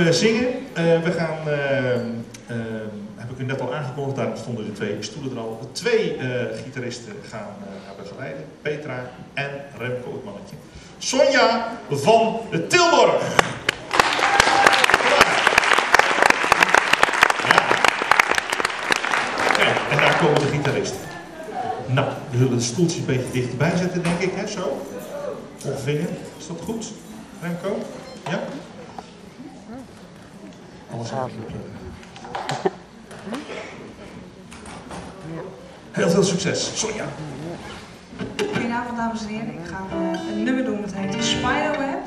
Zingen. We gaan, heb ik u net al aangekondigd, daarom stonden de 2 stoelen er al. 2 gitaristen gaan begeleiden. Petra en Remco, het mannetje. Sonja van Tilburg. Ja. Kijk, en daar komen de gitaristen. Nou, we zullen het stoeltje een beetje dichterbij zetten, denk ik, hè, zo. Ongeveer. Is dat goed, Remco? Ja? Alles heel veel succes. Sonja. Goedenavond, dames en heren. Ik ga een nummer doen dat heet Spiderweb.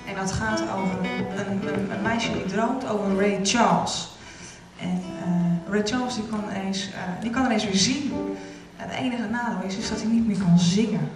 En dat gaat over een meisje die droomt over Ray Charles. En Ray Charles die kan ineens weer zien. En het enige nadeel is dat hij niet meer kan zingen.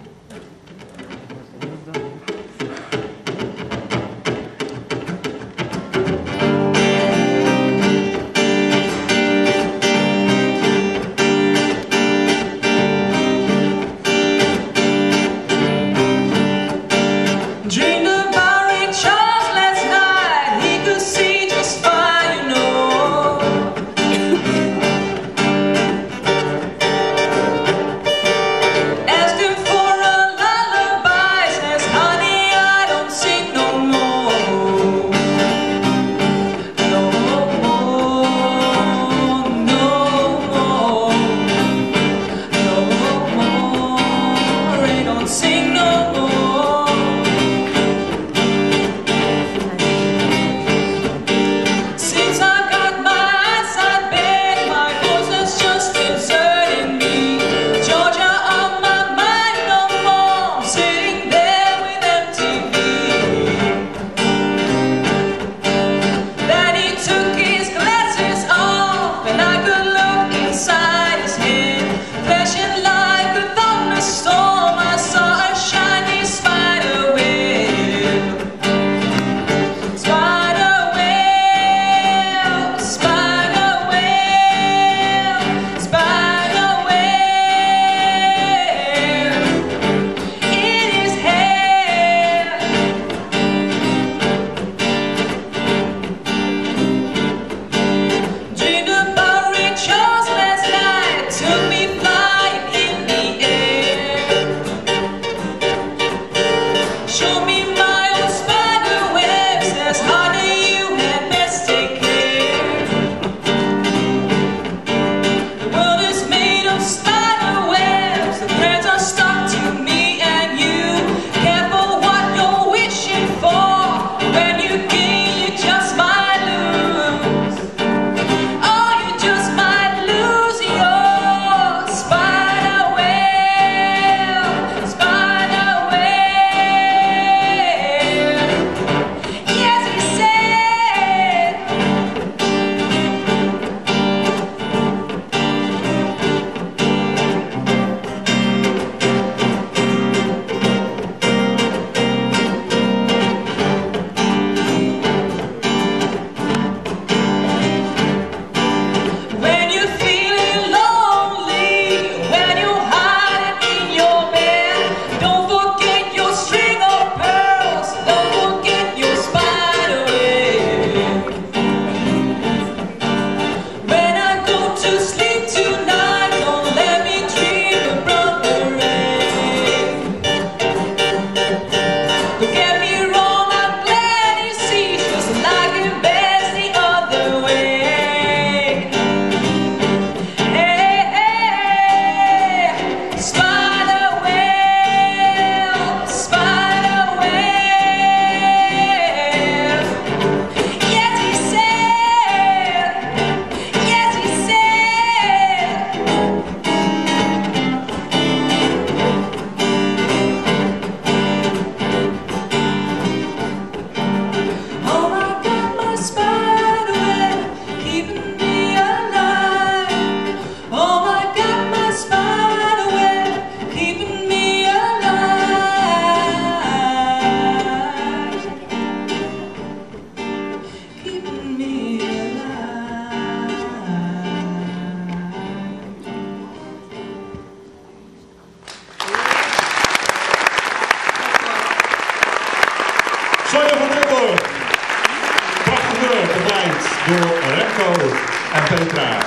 begeleid door Remco en Petra.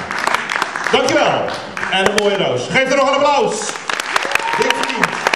Dankjewel. En een mooie roos. Geef er nog een applaus. Dik verdiend.